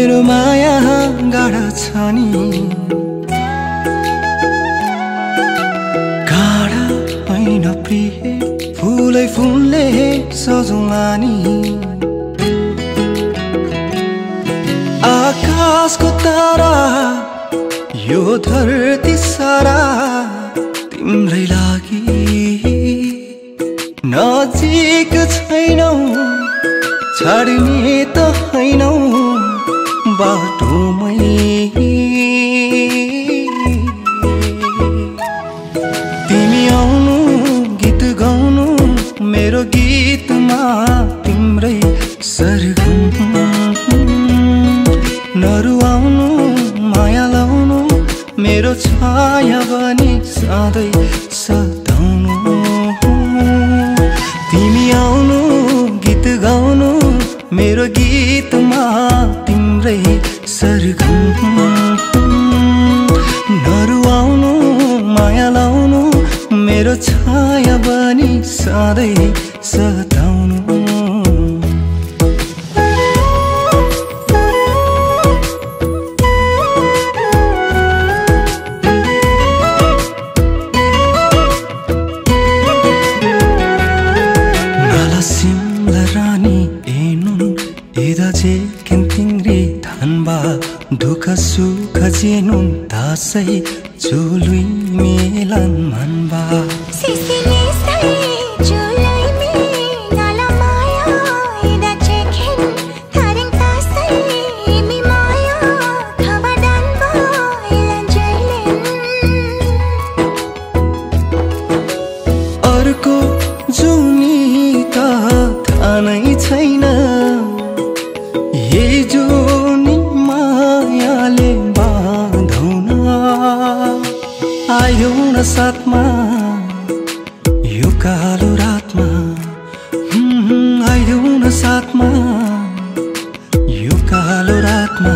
मेरो माया गाढा छ नि गाढा होइन प्रिय फुलै फुलले सजौँला नि आकाशको तारा यो धरती सारा तिम्रै लागि नजिक छैनौ छाड्ने त हैनौ बाटोमै तिमी आउनु गीत गाउनु मेरो गीतमा तिम्रै सरगम नरुवाउनु माया लाउनु मेरो छाया बनी सधैँ सताउनु तिमी आउनु गीत गाउनु मेरो गीतमा तिम्रै सरगम नरुवाउनु माया लाउनु मेरो छाया बनी सधैँ सताउनु दुख सुख जेनुन तासै चुलुई मेलन मनबा सिसिले सै चुलुई मे नाला माया इदा चेखिन थारिङ तासै मी माया खबदान भइलन जइलेन अर्को जुनी त थानै छैन यही जुनी मायाले बाँधौन आयौ न साथमा यो कालो रातमा आयौ न साथमा यो कालो रातमा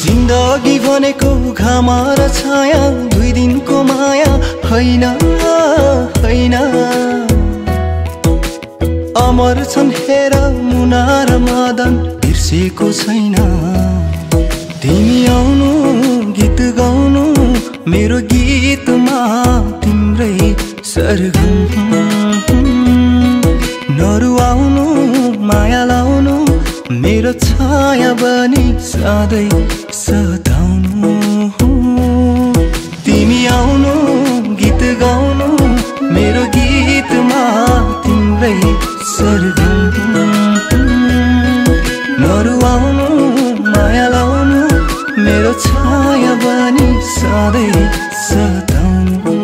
जिन्दगी भनेको घाम र छाया दुई दिनको माया होइन होइन अमर छन् हेर मुना र मदन बिर्सेको छैन तिमी आउनु गीत गाउनु मेरो गीतमा तिम्रै सरगम नरुवाउनु माया लाउनु मेरो छाया बनी सधैँ सताउनु तिमी आउनु गीत गाउनु मेरो गीतमा तिम्रै सरगम नरुवाउनु माया लाउनु मेरो छाया बनी सधैँ सताउनु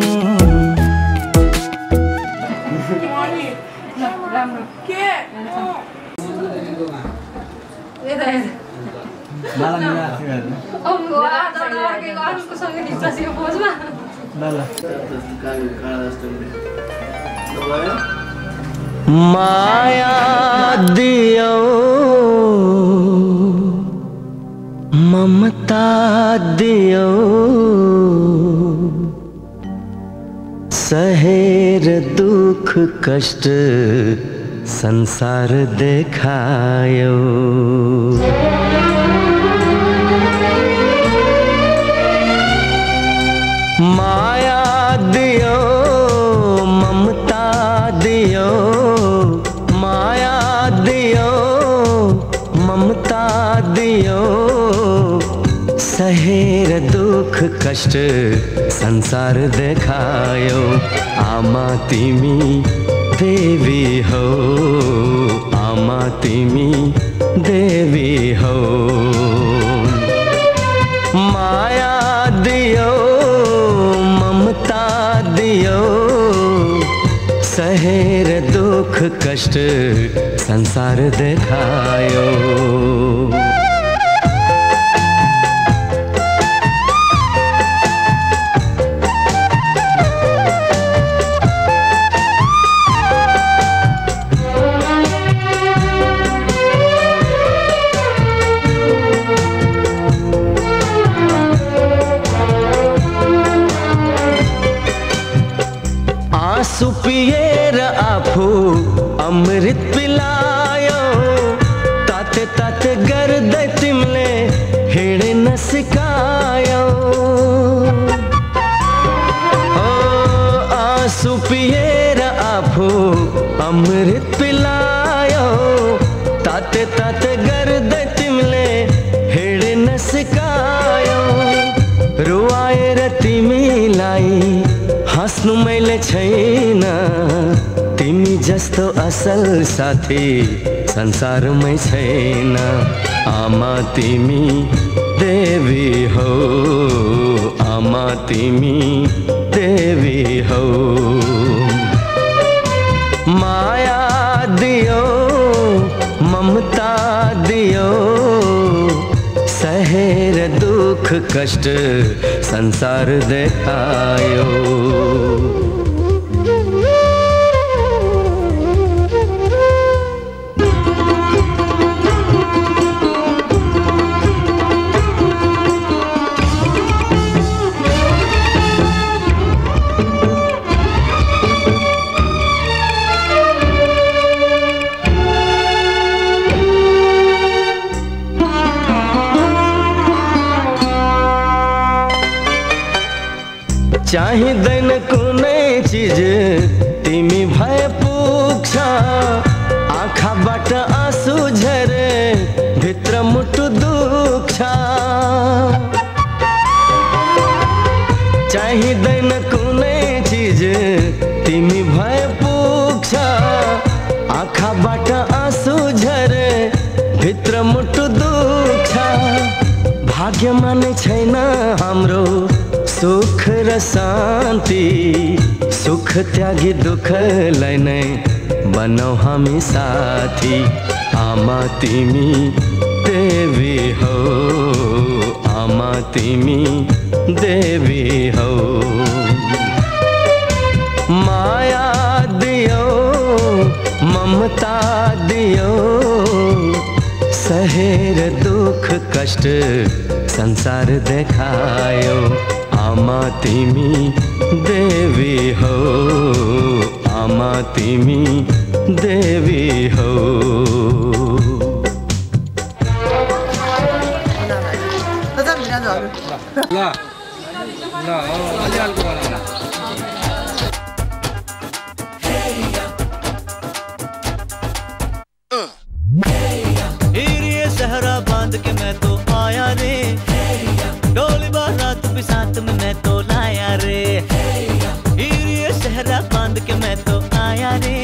माया दियो ममता दियो सहेर दुख कष्ट संसार देखायो माया दियो ममता दियो माया दियो ममता दियो सहेर दुख कष्ट संसार देखायो आमा तिमी देवी हो आमा तिमी देवी हो माया दियो ममता दियो सहेर दुख कष्ट संसार देखायो आँसु पिएर आफू अमृत पिलायो ताते ताते तात गर्दै तिमीले हिँड्न सिकायौ ओ आँसु पिएर आफू अमृत पिलायौ ताते ताते गर्दै तिमीले हिँड्न सिकायौ रुवाएर तिमीलाई हाँस्नु मैले छैन तिमी जस्तो असल साथी संसारमै छैन आमा तिमी देवी हौ आमा तिमी देवी हौ माया दियो ममता दियो सहेर दुख कष्ट संसार देखायो चाहिँदैन कुनै चीज तिमी भए पुग्छ आँखाबाट आँसु झरे भित्र मुटु दुख्छ चाहिँदैन कुनै चीज तिमी भए पुग्छ आँखाबाट आँसु झरे भित्र मुटु दुख्छ भाग्यमा नै छैन हाम्रो सुख र शान्ति सुख त्यागी दुःखलाई नै बनाऊ हामी साथी आमा तिमी देवी हौ आमा तिमी देवी हौ माया दियो ममता दियो सहेर दुख कष्ट संसार देखायो आमा तिमी देवी हौ आमा तिमी देवी हौ सहरा बांध के मैं तो आया रे डोली बारात भी साथ में मैं तो लाया रे ये सहरा बांध के मैं तो आया रे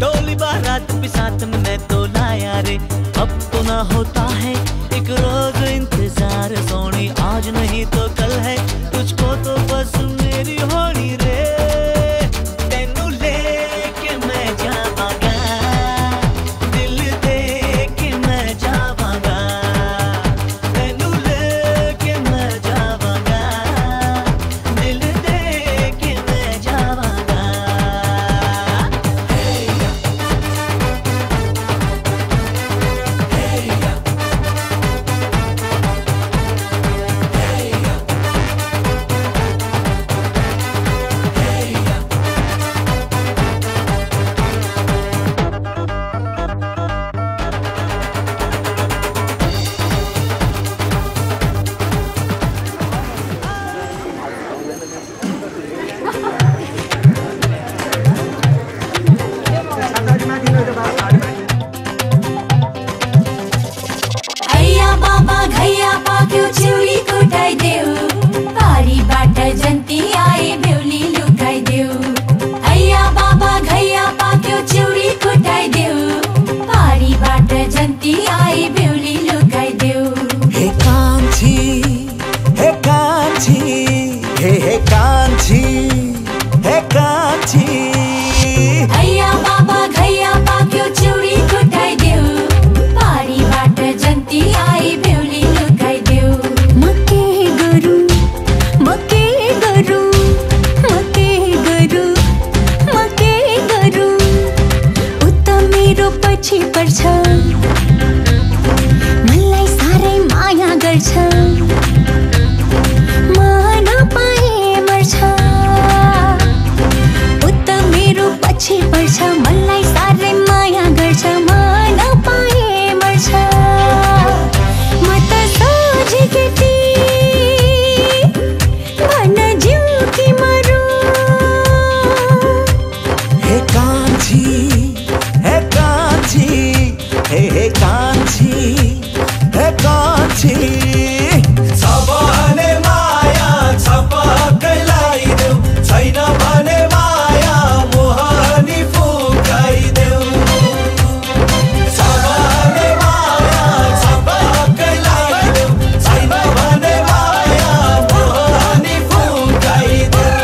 डोली बारात भी साथ में मैं तो लाया रे अब तो ना होता है एक रोज इंतजार सोनी आज नहीं तो कल है तुझको तो बस मेरी होनी रे तेनू लेके मैं जावांगा दिल दे के मैं जावांगा तेनू लेके मैं जावांगा दिल दे के मैं जावांगा अय्या बाबा घैया पाक्यो चिउरी कुटाइदेऊ बारीबाट जन्ती आए बेहुली लुकाइदेऊ अय्या बाबा घैया पाक्यो चिउरी कुटाइदेऊ बारीबाट जन्ती आए बेहुली लुकाइदेऊ हे कान्छी हे कान्छी हे कान्छी हे कान्छी अय्या बाबा घैया पाक्यो चिउरी कुटाइदेऊ बारीबाट जन्ती आए बेहुली लुकाइदेऊ म के गरौँ म के गरौँ म के गरौँ म के गरौँ उता मेरो पछि पर्छ मलाई साह्रै माया गर्छ म नपाए मर्छ उता मेरो पछि पर्छ मलाई साह्रै माया गर्छ म नपाए मर्छ कान्छी हे कान्छी सब भने माया छ पक्कै देऊ छैन भने माया मोहनी फुकाइदेऊ सब भने माया छ पक्कै देऊ छैन भने माया मोहनी फुकाइदेऊ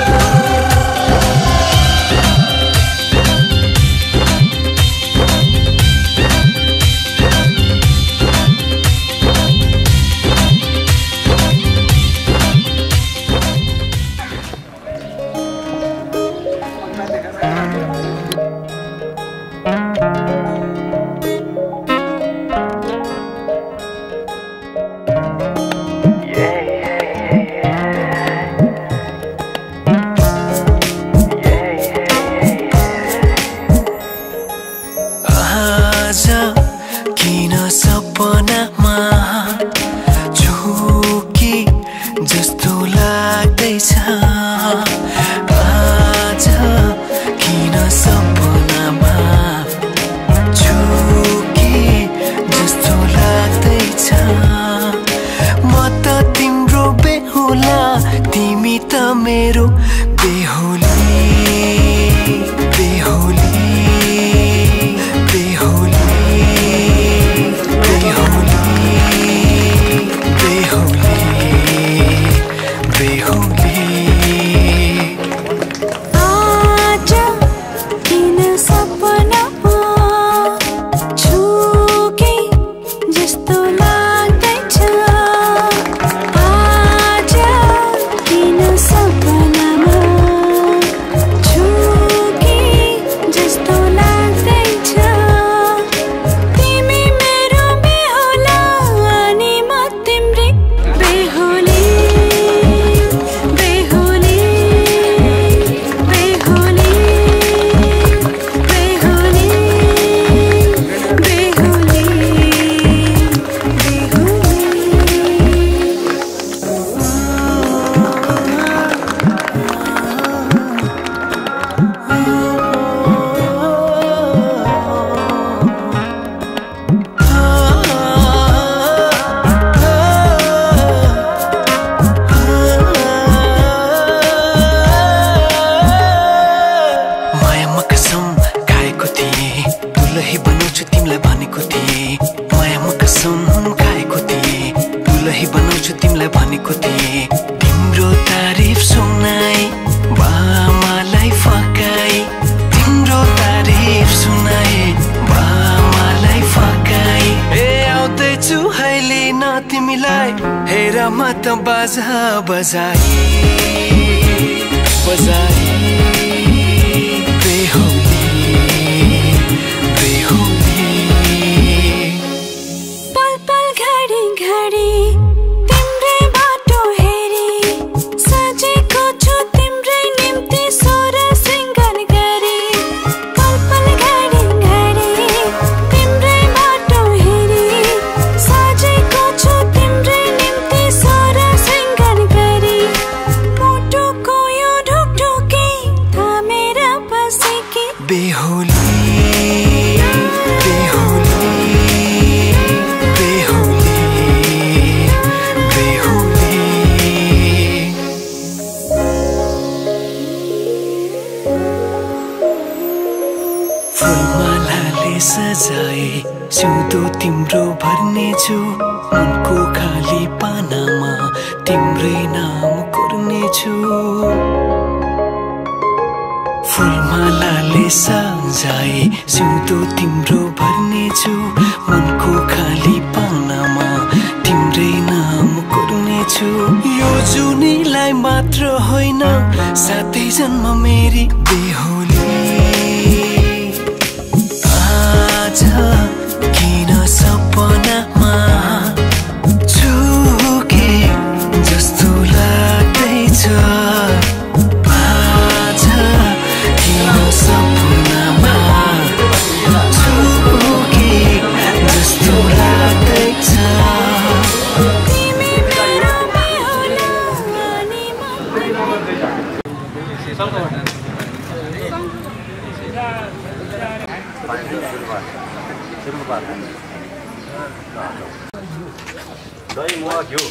दही मुवा घिउ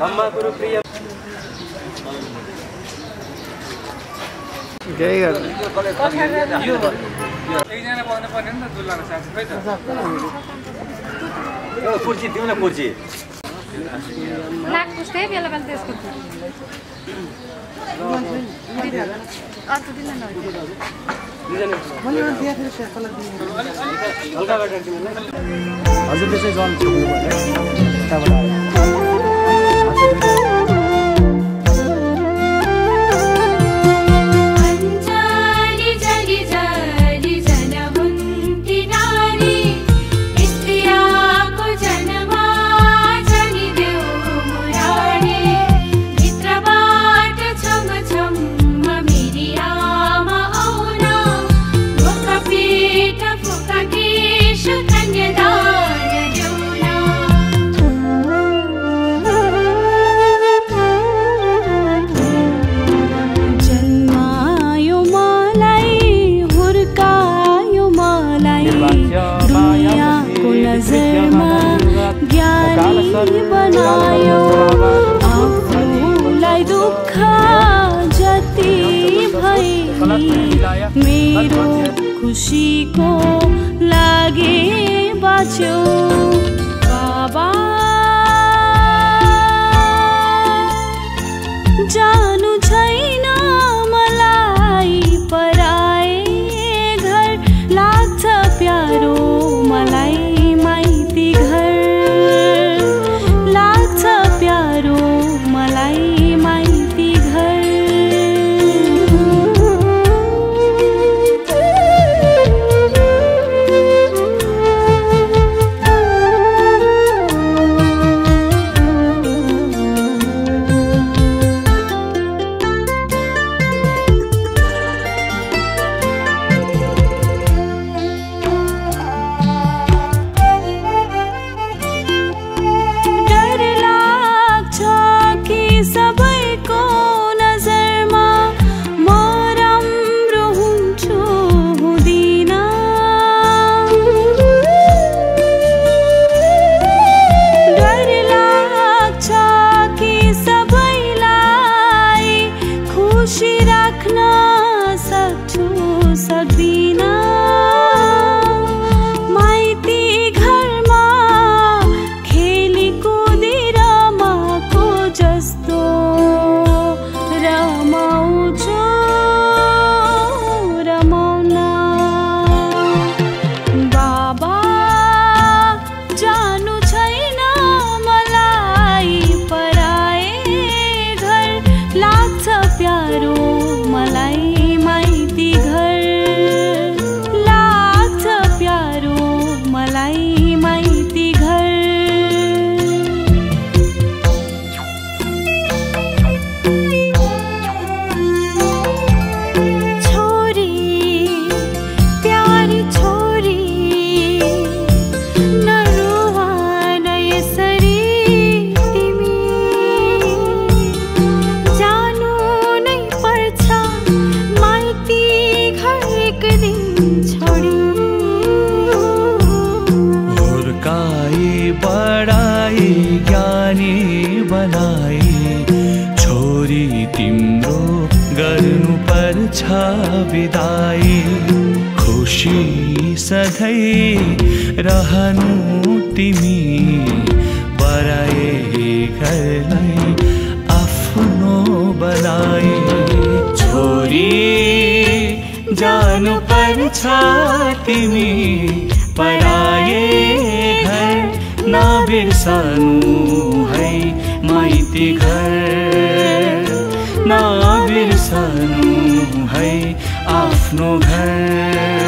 अम्मा गुरु प्रिय केही गर्नु एकजना पाउनु पर्ने नि त दुल्लाको साथी खै त एउटा कुर्सी दिउँ न कुर्सी लाग पुस्तै बेला बेला त्यसको हजुर त्यसै जन छोड्नु पर्यो मेरो खुसीको लागे बाँच्यो बाबा जानु छैन मलाई पराए घर लाग्छ प्यारो मलाई माइती घर लाग्छ प्यारो मलाई माइती घर विदाई खुशी सधैँ रहनु तिमी पराए घरलाई आफ्नो बनाई छोरी जानु पर्छ तिमी पराए घर नबिर्सनु है माइती घर नबिर्सनु है आफ्नो घर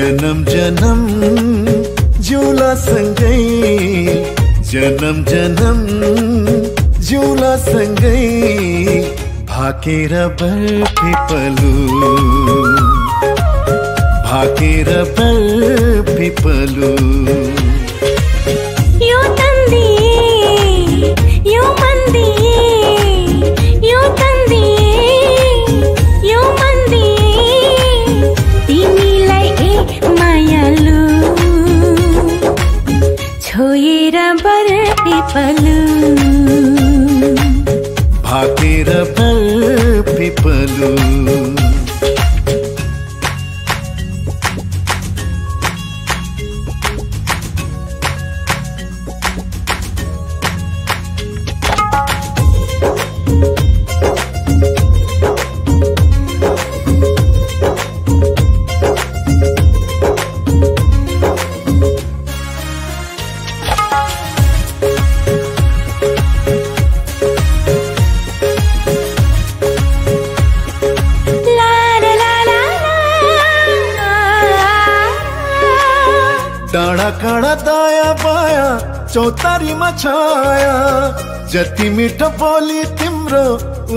जन्म जन्म जिउला सँगै जन्म जन्म जिउला सँगै भाकेर बरपिपलु भाकेर बरपिपलु यो तन्दी यो मन्दी यो तन्दी यो मन्दी तिमीलाई ए मायालु छोएर बरपिपलु भाकेर बरपिपलु काँडा दाया बाया चौतारीमा छाया जति मिठो बोली तिम्रो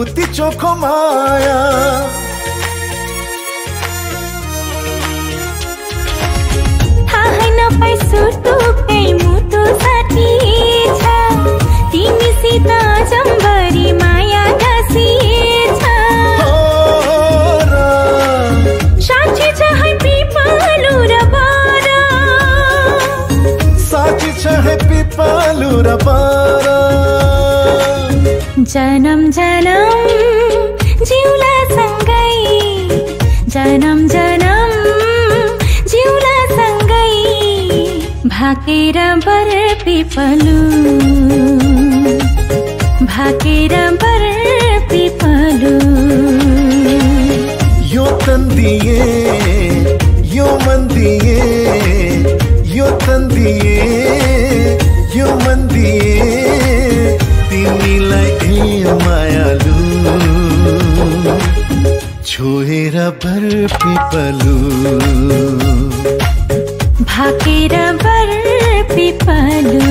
उति चोखो माया थाहा नपाई सुटुकै मुटु साथी छ तिमीसित जम्बरी माया गाँसिछ साँच्ची छ है पिपलु र बारा साँच्ची छ है पिपलु र बारा जन्म जन्म जिउला सँगै जन्म जन्म जिउला सँगै भाकेर बरपिपलु भाकेर बरपिपलु यो तन्दिए यो मन्दिए यो तन्दिए यो मन्दिए तिमीलाई ए मायालु छोएर बरपिपलु भाकेर बरपिपलु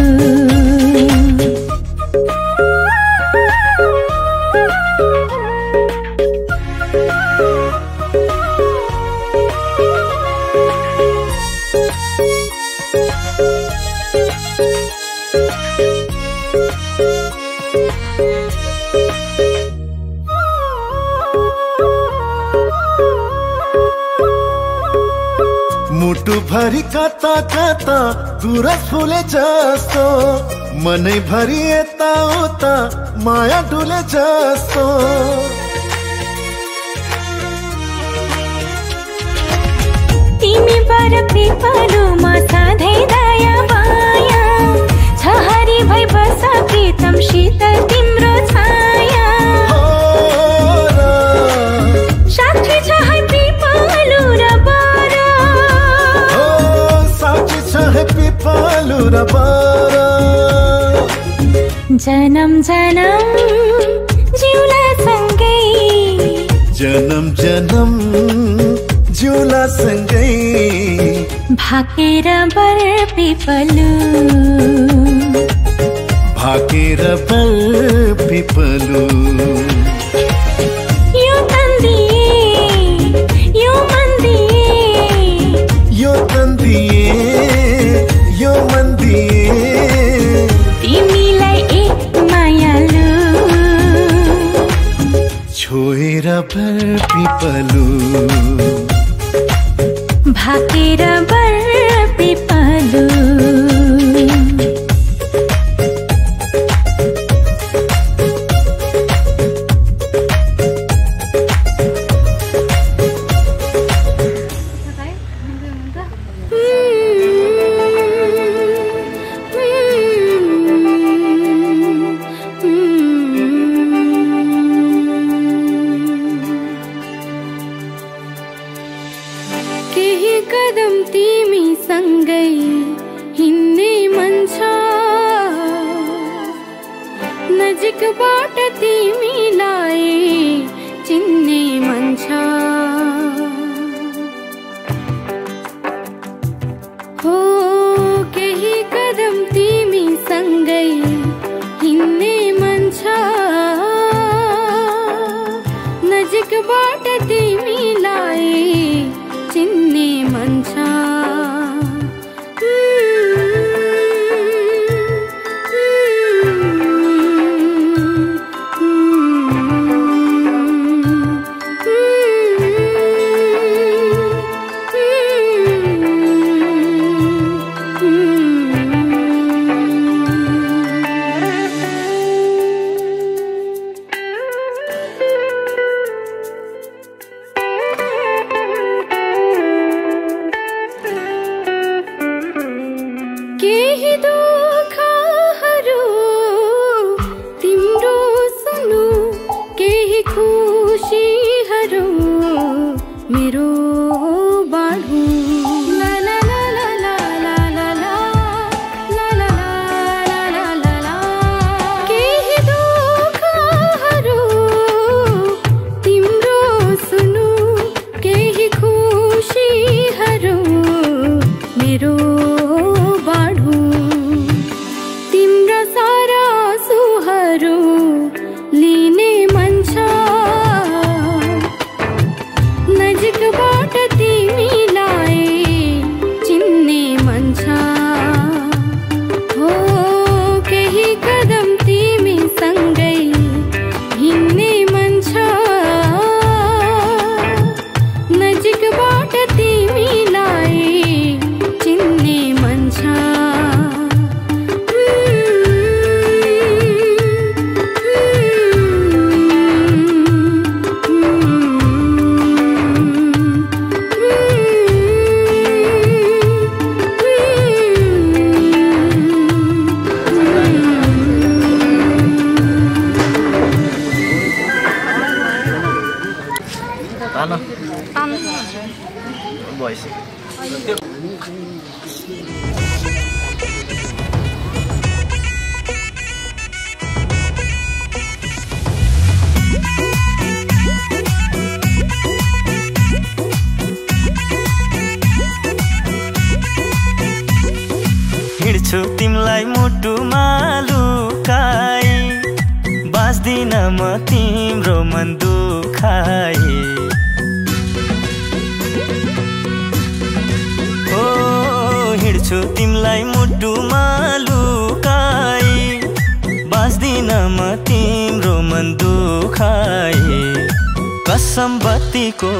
मुटु भरि कता कता गुरस फुले जस्तो मनै भरि यता उता माया डुले जस्तो तिमी बरपिपलुमा सधैँ दया माया छहरी भई बस प्रीतम शीतल तिम्रो छाया साक्षी छ है पिपलु र बारा साक्षी छ है पिपलु र बारा जन्म जन्म जिउला सँगै जन्म जन्म जिउला सँगै भाकेर बरपिपलु भाकेर बरपिपलु यो तन्दिए यो मन्दिए यो तन्दिए यो मन्दिए तिमीलाई ए मायालु छोएर बरपिपलु भाकेर बरपिपलु केही कदम तिमी सँगै हिँड्ने मन छ नजिकबाट तिमीलाई चिन्ने मन छ अरू लिने मन छ नजिकबाट तिमीलाई चिन्ने मन छ हो केही कदम तिमीसँगै हिँड्ने मन छ नजिकबाट तिमीलाई चिन्ने मन छ Boys. हिँड्छु तिमीलाई मुटुमा लुकाई बाँच्दिन म तिम्रो मन दुखाई हिँड्छु तिमीलाई मुटुमा लुकाई बाँच्दिन म तिम्रो मन दुखाई कसम बत्तीको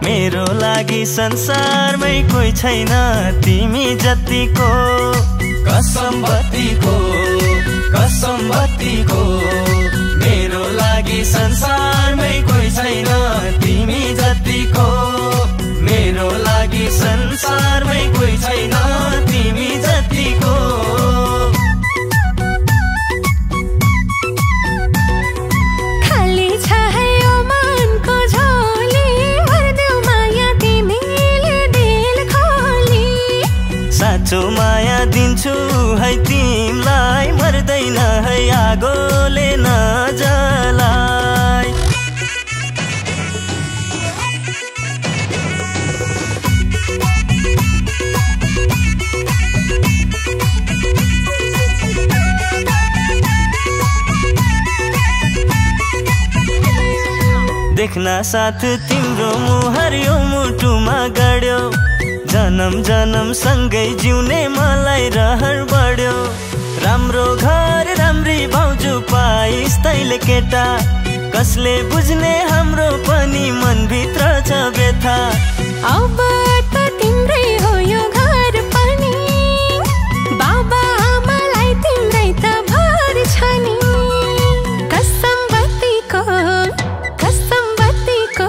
मेरो लागि संसारमै कोही छैन तिमी जतिको कसम बत्तीको मेरो लागि संसारमै कोही छैन तिमी जतिको मेरो लागि संसारमै कोही छैन तिमी जतिको खाली छ है यो मनको झोली भर्देऊ माया तिमीले दिल खोली साँचो माया दिन्छु है तिमीलाई मर्दैन है आगोले नजलाई देख्न साथ तिम्रो मुहार यो मुटुमा गड्यो जन्म जन्म सँगै जिउने मलाई रहर बढ्यो राम्रो घर राम्री भाउजू पाइस् तैले केटा कसले बुझ्ने हाम्रो पनि मनभित्र छ व्यथा अब त तिम्रै हो यो घर पनि बाबा आमालाई तिम्रै त भर छ नि कसम बत्तीको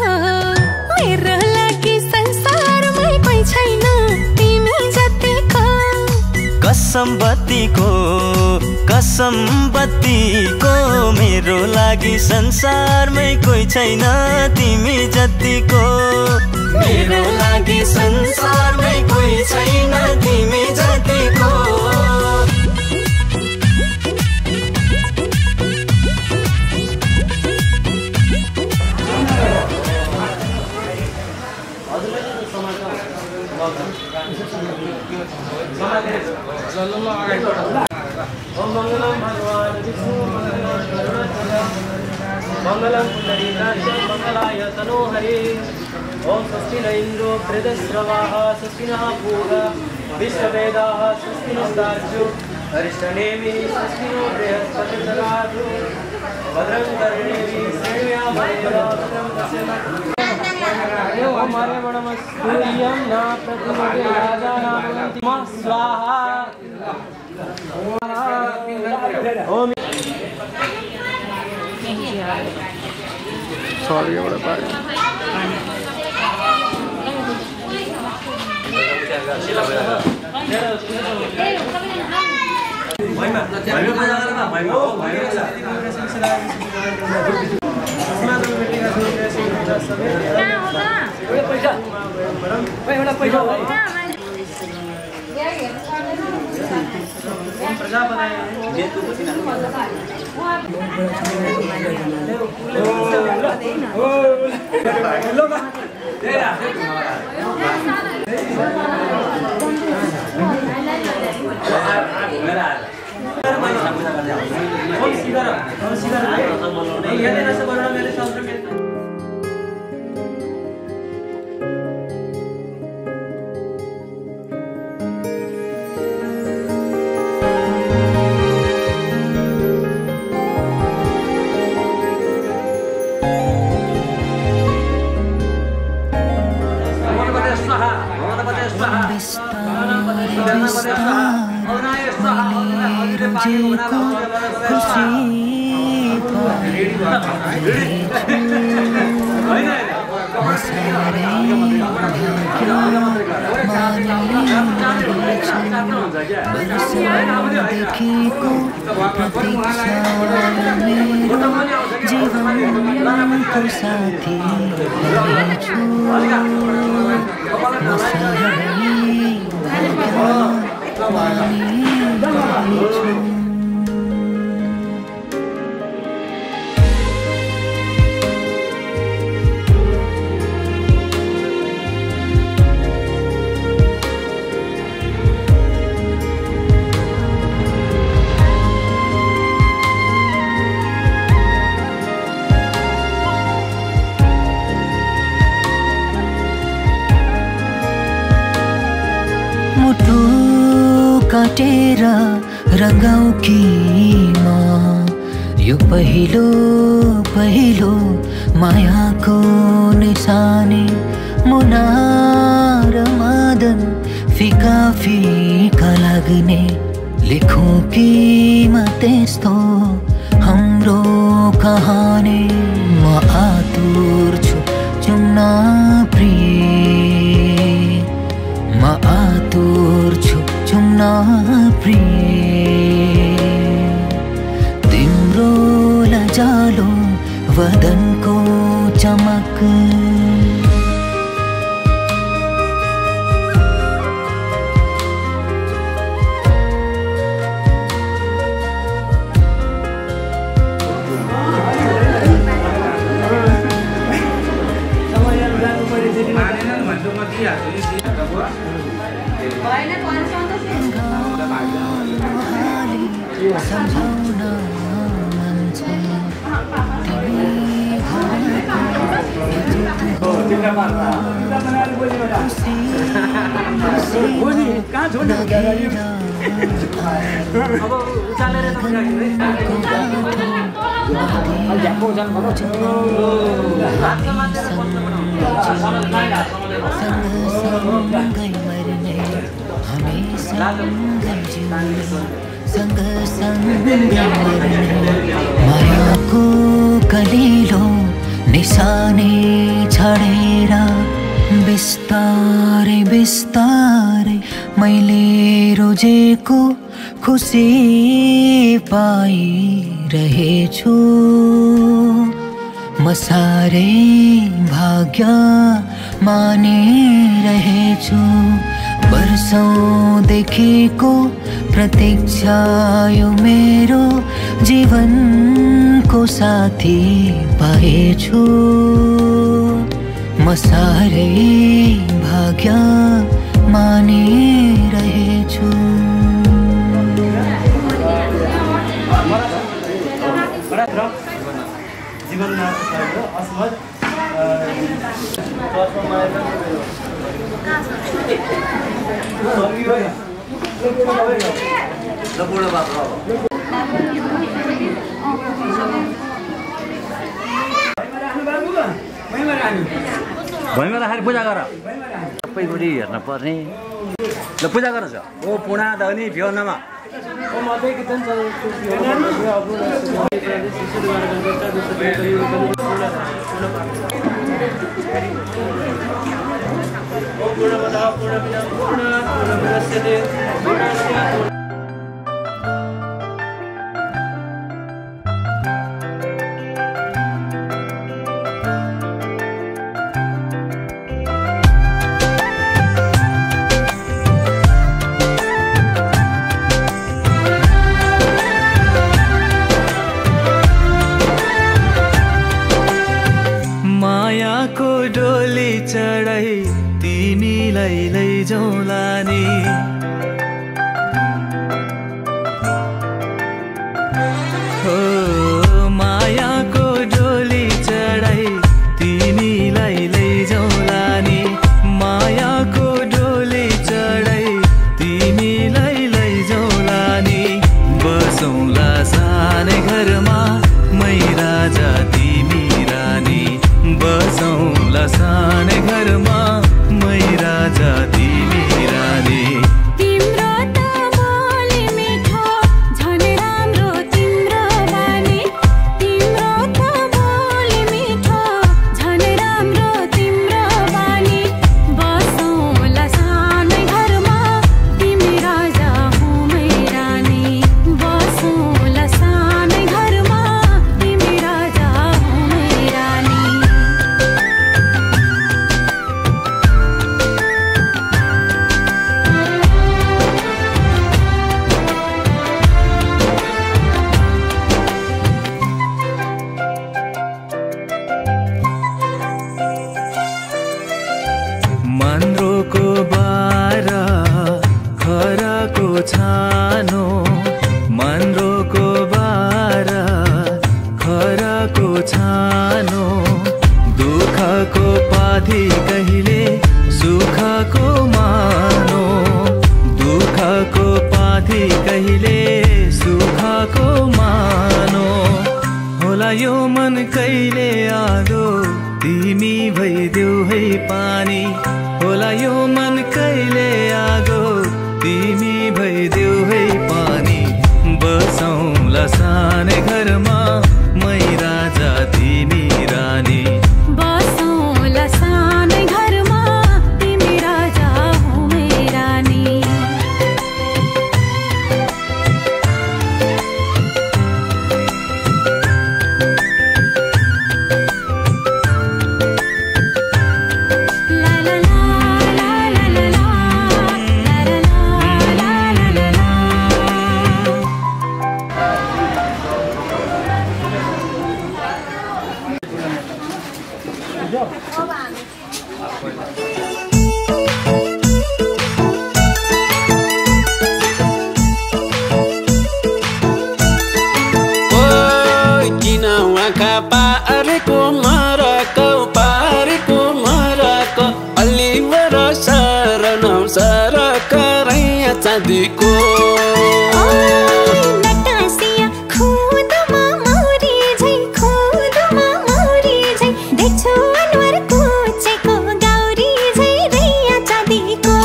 मेरो लागि संसारमै कोही छैन तिमी जतिको कसम बत्तीको मेरो लागि संसारमै कोही छैन तिमी जतिको मेरो लागि संसारमै कोही छैन तिमी जतिको ओम मंगलम भगवान विष्णु मंगलम पुंडरीकाक्षं मंगलाय तनोहरे ओम स्वस्ति न इंद्रो वृद्धश्रवाः स्वस्ति नः पूर्वा विश्ववेदाः स्वस्ति नस्तार्क्ष्यो अरिष्टनेमिः स्वस्ति नो बृहस्पतिर्दधातु भद्रं कर्णेभिः श्रेणुयामदेवा भद्रं पश्येमाक्षं ओम हरेवणमस्तूर्यं न प्रतिमते राजानामन्ति मा स्वाहा ओम सॉरी बड़ा पाए काटेर रंगाऊ की माँ यो पहिलो पहिलो माया को निशानी मुना र मदन फिका फिका लाग्ने लेखौं कि म त्यस्तो हाम्रो कहानी म आतुर छु चुम्न प्रिय म आतुर छु चुम्न प्रिय तिम्रो लजालो वदनको चमक मायाको कलिलो निशानी छाडेर बिस्तारै बिस्तारै मैले रोजेको खुसी पाइरहेछु म साह्रै भाग्य मानिरहेछु वर्षौंदेखिको प्रतीक्षा यो मेरो जीवनको साथी पाएछु म साह्रै भाग्य मानिरहेछु जीवनमा असमत भैँमा राखेर पूजा गर सबै गरी हेर्न पर्ने ल पूजा गर ओ पुणा धनी भ्योनमा मायाको डोली चढाई तिमीलाई लैजाउला नि घरमा मै राजा तिमी रानी तिम्रो त बोली मिठो झन् राम्रो तिम्रो बानी तिम्रो त बोली मिठो झन् राम्रो तिम्रो बानी बसौँला सानै घरमा तिमी राजा हौ मै रानी बसौँला सानै घरमा तिमी राजा हौ मै रानी मान्द्रोको बारा खराको छानो मान्द्रोको बारा खराको छानो दुःखको पाथी कहिले सुखको मानो दुःखको पाथी कहिले सुखको मानो होला यो मन कहिले आगो तिमी भइदेऊ है पानी होला यो मन कहिले आगो तिमी भइदेऊ है पानी बसौँला सानै घरमा मै राजा तिमी रानी बसौँला सानै घरमा तिमी राजा हौ मै रानी ला ला ला ला ला ला ला ला ला ला किन उहाँका पारेको मरको अलि वर शरण सरक रैया चाँदीको नटासिया खुदमा मौरी झै देख्छु अनुहार कुचेको गौरी झै रैया चाँदीको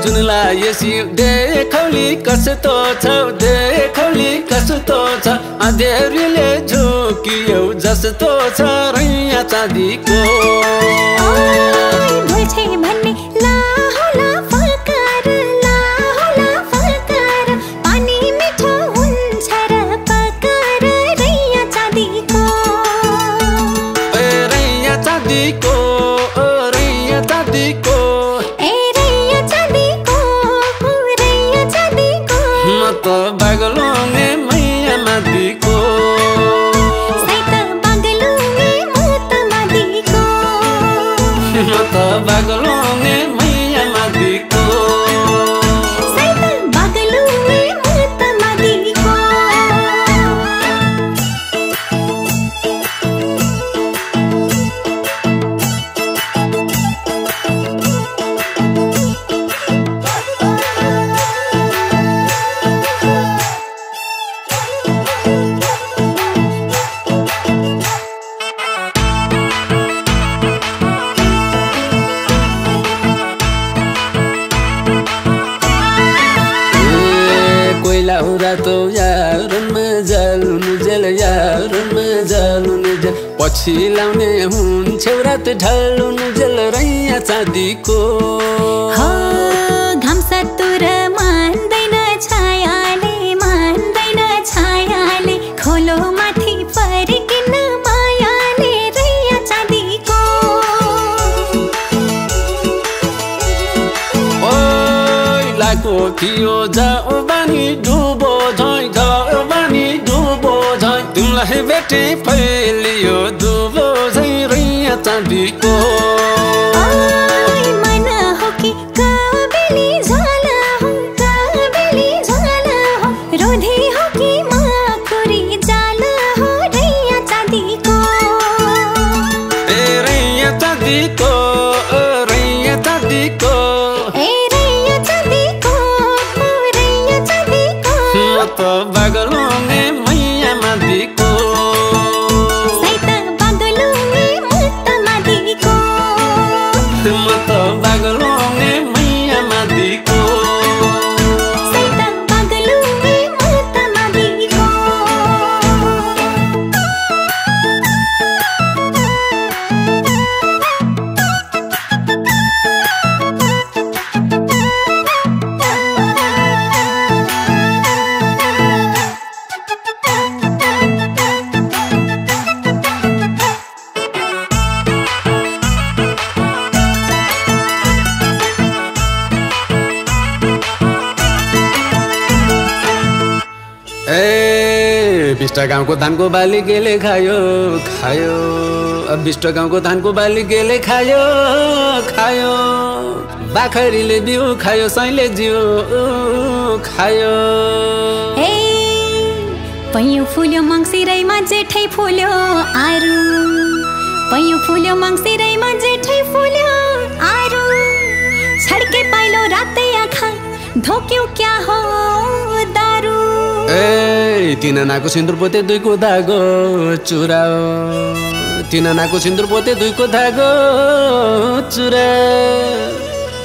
जुनलाई यसि देखौली कस्तो छ अँधेरीले झुकियौ जस्तो छ रैया चाँदीको भुल्छे भन्ने ला होला फकार पानी मिठो हुन्छ र पकार रैया चाँदीको रैया चाँदीको रैया चाँदीको ए रैया चाँदीको रैया चाँदीको म त बागलुङे मैया मादिको सैत बागलुङे म त मादिको म त बागलुङे मैया मादिको सैत बागलुङे म त मादिको कोइला हुँदा यारमा जालुनु जेल पछि लाउने हुन्थ्यौ रात ढालुनु जेल रैया चाँदीको घाम सतुर मान्दैन छायाले खोलो माथि फर्किन मायाले रैया चाँदीको ओइ लाको थियो जाऊ बानी डुबो झै तिमीलाई भेटे फैलियो दुबो झै रैया चाँदीको मन हो कि काबेली झाला हो रोधी हो कि माकुरी जाला हो रैया चाँदीको रैया चाँदीको रैया चाँदीको म त बागलुङे मैया मादिको सैत बागलुङे म त मादिको बिष्ट गाउँको धानको बाली गेले खायो खायो बिष्ट गाउँको धानको बाली गेले खायो खायो बाखरीले बिउ खायो सैले जिउ खायो पैयो फुल्यो मङ्सिरैमा जेठै फुल्यो आरु पैयो फुल्यो मङ्सिरैमा जेठै फुल्यो आरु छड्के पाइलो रातै आँखा धोक्यो क्या हो दारु तिनानाको सिन्दुर पोते दुईको धागो चुराओ तिनानाको सिन्दुर पोते दुईको धागो चुरा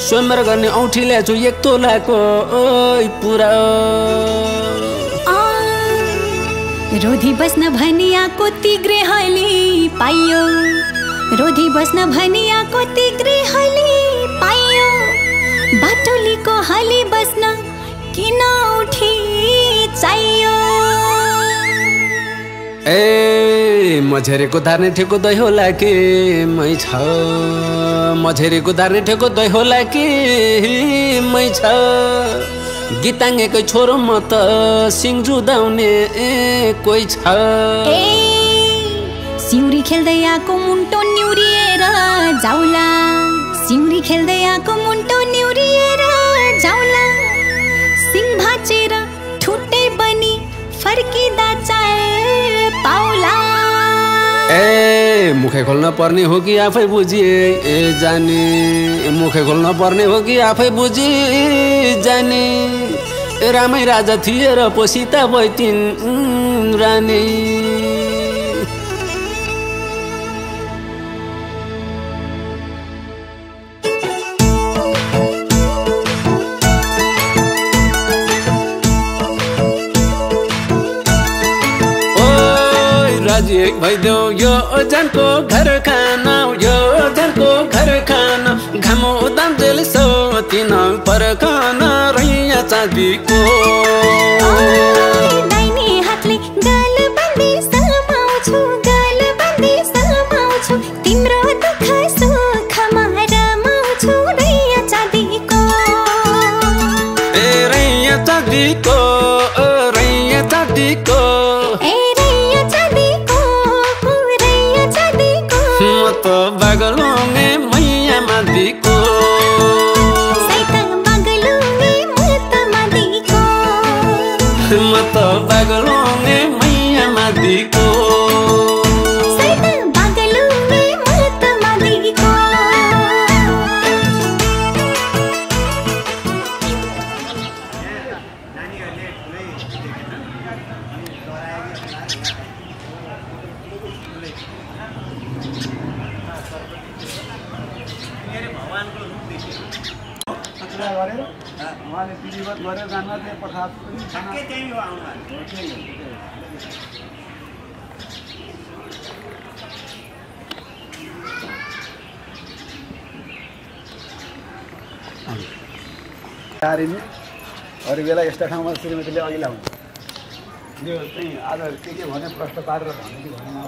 स्वयंवर गर्ने औँठी ल्याछु एक तोलाको पुराओ रोधी बस्न भनियाको तिग्रे हली पाइयो रोधी बस्न भनियाको तिग्रे हली पाइयो बाटोलीको हली बस्न किन उठी चाहियो मझेरेको धार्ने ठेको दही होला कि मै छ मझेरेको धार्ने ठेको दही होला कि मै छ गीताङ्गेकै छोरो म त सिङ जुदाउने कोही छ सिउरी खेल्दै आएको मुन्टो निउरिएर जाउला सिउरी खेल्दै आएको मुन्टो निउरिएर जाउला सिङ भाचेर ठुट्टै बनी फर्किँदा चाल पाउला मुखै खोल्न पर्ने हो कि आफै बुझी जाने मुखै खोल्न पर्ने हो कि आफै बुझी जाने रामै राजा थिए र पो सीता भइथिन् रानी राजी भइदेऊ यो जानको घर खाना यो जानको घर खाना घामो दामजेल सो तिन पर खाना रैया चाँदीको दाहिने हातले गाल बाँधी समाउँछु तिम्रो दुःख सुखमा रमाउँछु रैया चाँदीको रैया चाँदीको रैया चाँदीको बागलुङे मैया मादिको म त बागलुङे मैया मादिको उहाँले विधिवत गरेर जान्न त्यही प्रसाद पनि त्यही हो आउनु अरू बेला यस्ता ठाउँमा श्रीमतीले अघि लाउँछ यो चाहिँ आज के भने प्रश्न पारेर भन्ने कि भन्नु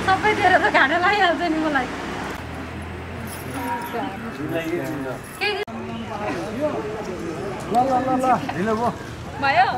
सबै दिएर त घाँडा लागिहाल्छ नि मलाई भयो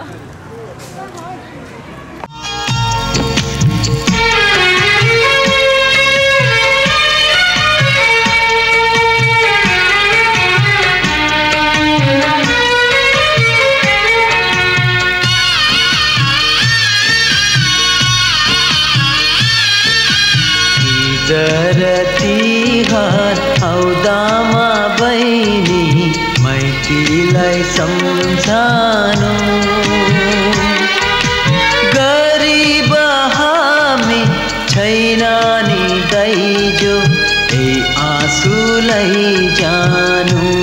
माइतीलाई सम्झानु गरिब हामी छैन नि दाइजो ए आँसुलाई जानु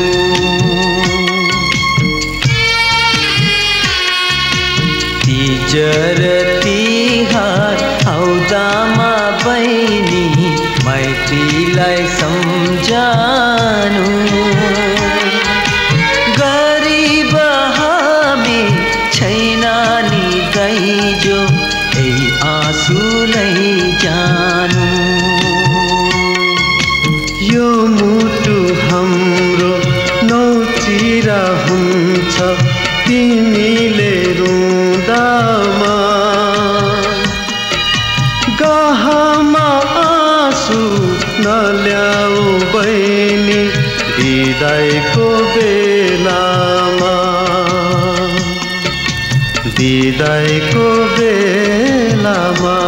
तिजर तिहार आउँदामा बहिनी माइतीलाई सम्झानु गरिब हामी छैन नि दाइजो ए आँसुलाई जानु यो मुटु हाम्रो नौतिर हुन्छ तिमीले रुँदामा गहमा आँसु नल्याऊ बहिनी विदाइको बेलामा विदाइको बेलामा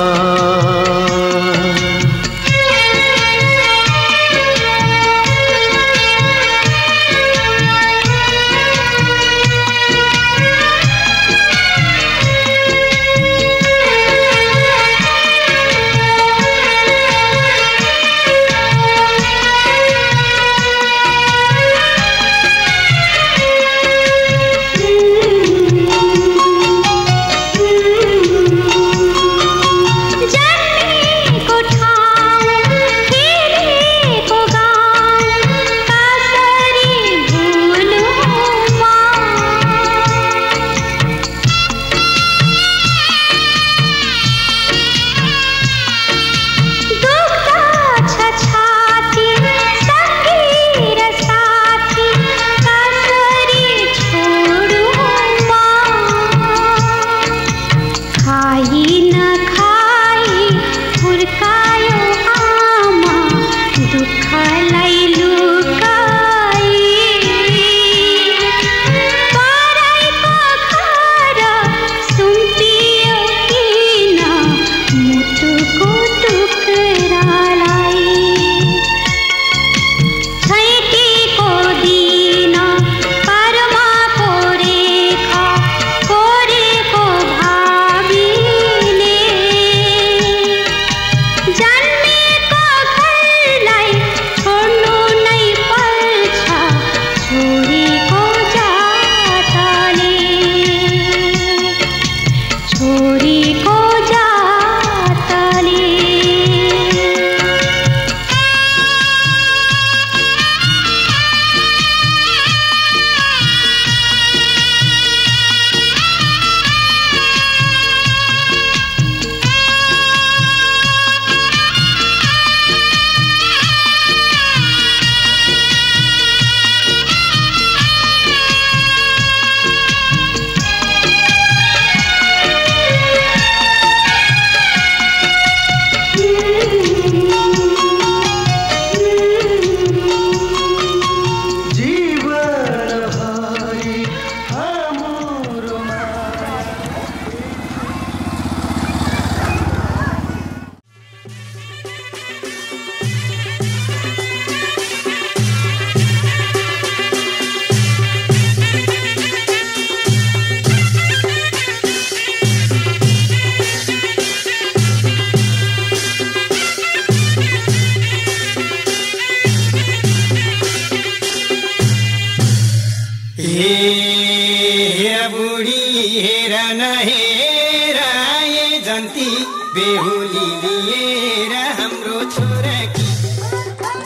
बेहुली लिएर हाम्रो छोराकी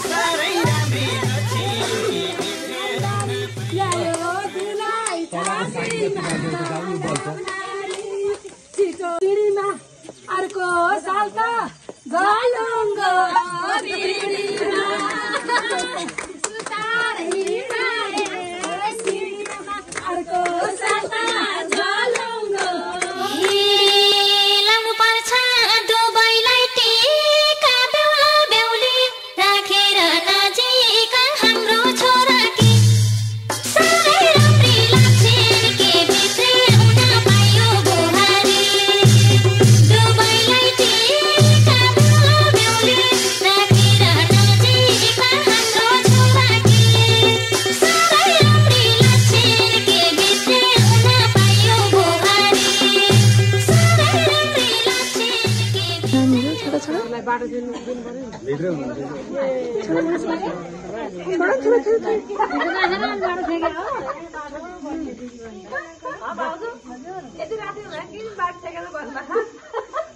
साह्रै राम्री छिटो अर्को साल त गलुङ्गो अर्को साल त छोरा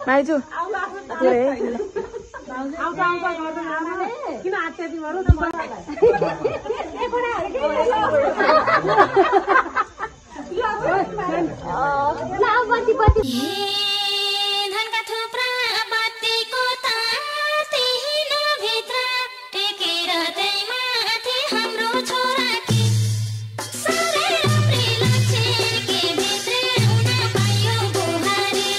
माइजू धनका थुप्रा बत्तीको तार त्यही नभित्र टेकेर त्यही माथि हाम्रो छोराकी साह्रै राम्री लाग्छे के भित्रै हुन पायो बुहारी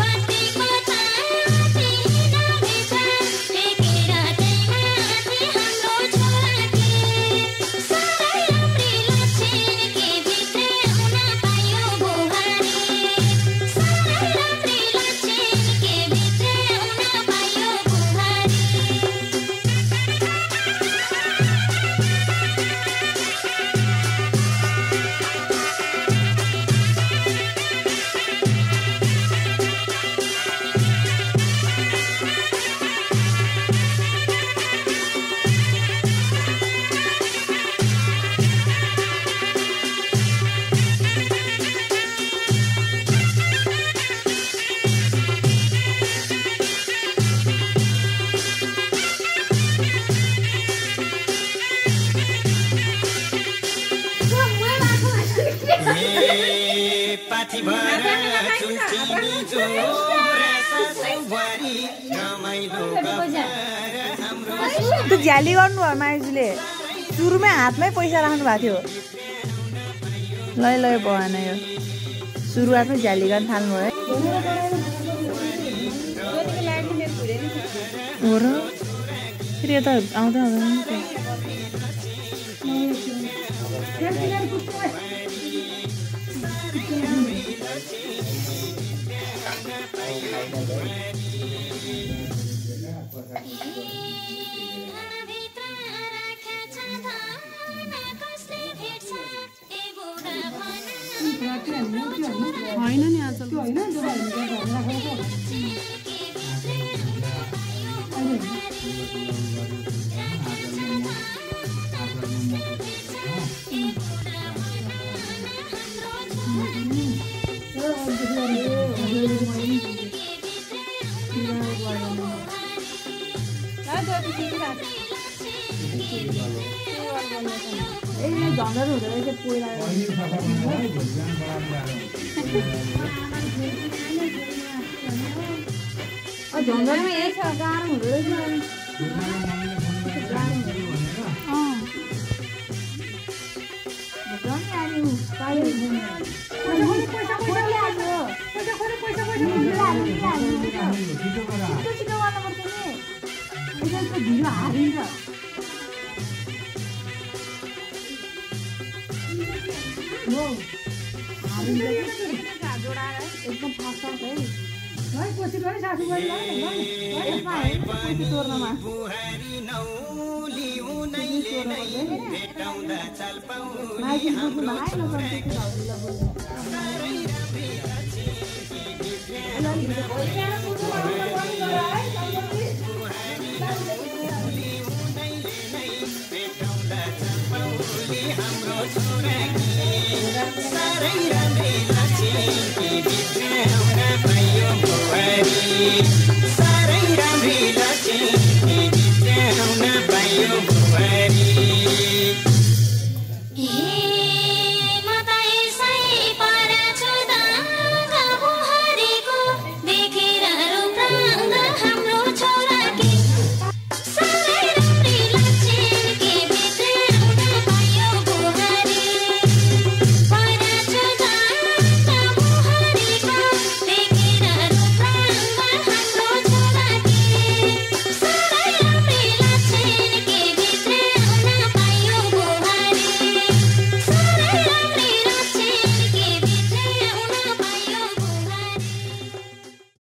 बत्तीको तार त्यही नभित्र टेकेर त्यही माथि हाम्रो छोराकी साह्रै राम्री लाग्छे के भित्रै हुन पायो बुहारी त्यो झ्याली गर्नु भयो माइजूले सुरुमै हातमै पैसा राख्नु भएको थियो लै भएन यो सुरुवातमै झ्याली गर्न थाल्नु भयो हो र फेरि यता आउँदै आउँदैन होइन नि आज होइन झन्डा हुँदो रहेछ पहिला झन्डामा यही छ गाह्रो हुँदो रहेछ ढिलो हारिन्छ एकदम फास्ट है कोसिस गरे सासु तोर्नमा साह्रै